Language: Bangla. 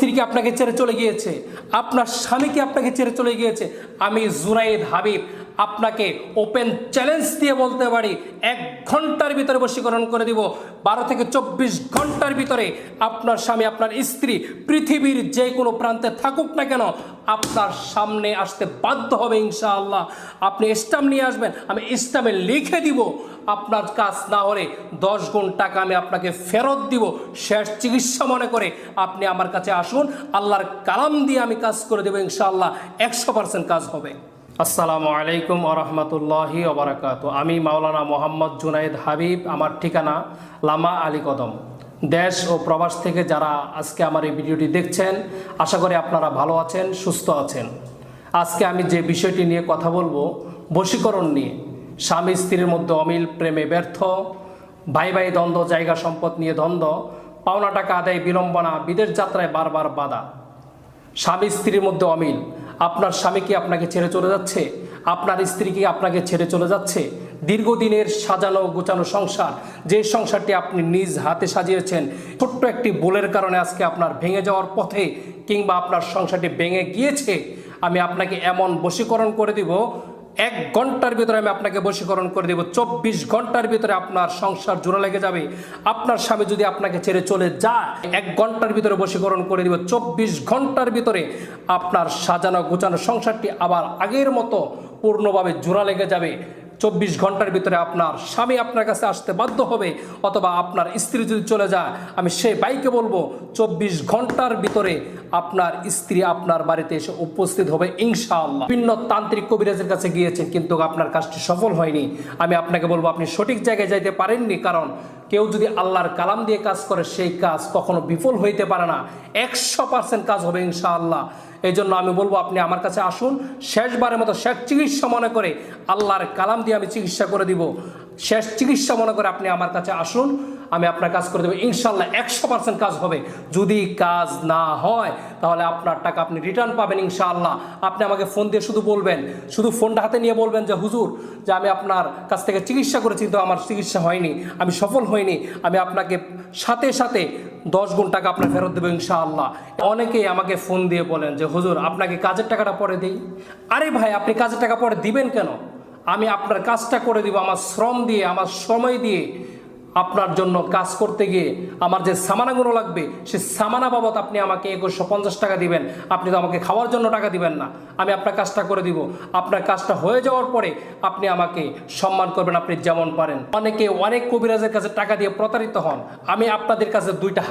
স্ত্রী কি আপনাকে ছেড়ে চলে গিয়েছে, আপনার স্বামী কি আপনাকে ছেড়ে চলে গিয়েছে, আমি জুনায়েদ হাবিব আপনাকে ওপেন চ্যালেঞ্জ দিয়ে বলতে পারি 1 ঘন্টার ভিতরে বশীকরণ করে দিব। 12 থেকে 24 ঘন্টার ভিতরে আপনার স্বামী, আপনার স্ত্রী পৃথিবীর যে কোনো প্রান্তে থাকুক না কেন আপনার সামনে আসতে বাধ্য হবে ইনশাআল্লাহ। আপনি স্ট্যাম্প নিয়ে আসবেন, আমি স্ট্যাম্পে লিখে দিব। আপনার কাজ না হলে 10 গুণ টাকা আমি আপনাকে ফেরত দিব। শেষ চিকিৎসা মনে করে আপনি আমার কাছে আসুন, আল্লাহর কালাম দিয়ে আমি কাজ করে দেবো ইনশাআল্লাহ। 100% কাজ হবে। আসসালামু আলাইকুম ওয়া রাহমাতুল্লাহি ওয়া বারাকাতুহু। আমি মাওলানা মোহাম্মদ জুনায়েদ হাবিব। আমার ঠিকানা লামা আলী কদম। দেশ ও প্রবাস থেকে যারা আজকে আমার এই ভিডিওটি দেখছেন, আশা করি আপনারা ভালো আছেন, সুস্থ আছেন। আজকে আমি যে বিষয়টি নিয়ে কথা বলবো, বশীকরণ নিয়ে। স্বামী স্ত্রীর মধ্যে অমিল, প্রেমে ব্যর্থ, ভাই ভাই দ্বন্দ্ব, জায়গা সম্পদ নিয়ে দ্বন্দ্ব, পাওনা টাকা আদায় বিড়ম্বনা, বিদেশ যাত্রায় বারবার বাধা। স্বামী স্ত্রীর মধ্যে অমিল। আপনার স্বামী কি আপনাকে ছেড়ে চলে যাচ্ছে, আপনার স্ত্রী কি আপনাকে ছেড়ে চলে যাচ্ছে। দীর্ঘদিনের সাজানো গোছানো সংসার, যে সংসারটি আপনি নিজ হাতে সাজিয়েছেন, ছোট্ট একটি ভুলের কারণে আজকে আপনার ভেঙে যাওয়ার পথে, কিংবা আপনার সংসারটি ভেঙে গিয়েছে, আমি আপনাকে এমন বশীকরণ করে দিব। 1 ঘন্টার ভিতরে আমি আপনাকে বশীকরণ করে দেব। 24 ঘন্টার ভিতরে আপনার সংসার জোড়া লেগে যাবে। আপনার স্বামী যদি আপনাকে ছেড়ে চলে যায়, 1 ঘন্টার ভিতরে বশীকরণ করে দেব। 24 ঘন্টার ভিতরে আপনার সাজানো গোছানো সংসারটি আবার আগের মতো পূর্ণভাবে জোড়া লেগে যাবে। 24 ঘন্টার ভিতরে আপনার স্বামী আপনার কাছে আসতে বাধ্য হবে, অথবা আপনার স্ত্রী যদি চলে যায়, আমি সেই ভাইকে বলবো 24 ঘন্টার ভিতরে আপনার স্ত্রী আপনার বাড়িতে এসে উপস্থিত হবে ইনশাআল্লাহ। বিভিন্ন তান্ত্রিক কবিরাজের কাছে গিয়েছেন, কিন্তু আপনার কাজটি সফল হয়নি। আমি আপনাকে বলবো আপনি সঠিক জায়গায় যাইতে পারেননি, কারণ কেউ যদি আল্লাহর কালাম দিয়ে কাজ করে সেই কাজ কখনো বিফল হইতে পারে না। 100% কাজ হবে ইনশাআল্লাহ। এই জন্য আমি বলবো আপনি আমার কাছে আসুন, শেষবারের মতো শেষ চিকিৎসা মনে করে আল্লাহর কালাম দিয়ে আমি চিকিৎসা করে দিব। শেষ চিকিৎসা মনে করে আপনি আমার কাছে আসুন, আমি আপনার কাজ করে দেবো ইনশাআল্লাহ। 100% কাজ হবে। যদি কাজ না হয় তাহলে আপনার টাকা আপনি রিটার্ন পাবেন ইনশাআল্লাহ। আপনি আমাকে ফোন দিয়ে শুধু বলবেন, শুধু ফোনটা হাতে নিয়ে বলবেন যে হুজুর, যে আমি আপনার কাছ থেকে চিকিৎসা করেছি, কিন্তু আমার চিকিৎসা হয়নি, আমি সফল হইনি। আমি আপনাকে সাথে সাথে 10 গুণ টাকা আপনার ফেরত দেবো ইনশাআল্লাহ। অনেকেই আমাকে ফোন দিয়ে বলেন যে হুজুর, আপনাকে কাজের টাকাটা পরে দিই। আরে ভাই, আপনি কাজের টাকা পরে দিবেন কেন? আমি আপনার কাজটা করে দিব, আমার শ্রম দিয়ে, আমার সময় দিয়ে। আপনার জন্য কাজ করতে গিয়ে আমার যে সামানাগুলো লাগবে, সে সামানা বাবদ আপনি আমাকে 2150 টাকা দিবেন। আপনি তো আমাকে খাওয়ার জন্য টাকা দিবেন না। আমি আপনার কাজটা করে দিব। আপনার কাজটা হয়ে যাওয়ার পরে আপনি আমাকে সম্মান করবেন, আপনি যেমন পারেন। অনেকে অনেক কবিরাজের কাছে টাকা দিয়ে প্রতারিত হন। আমি আপনাদের কাছে 2টা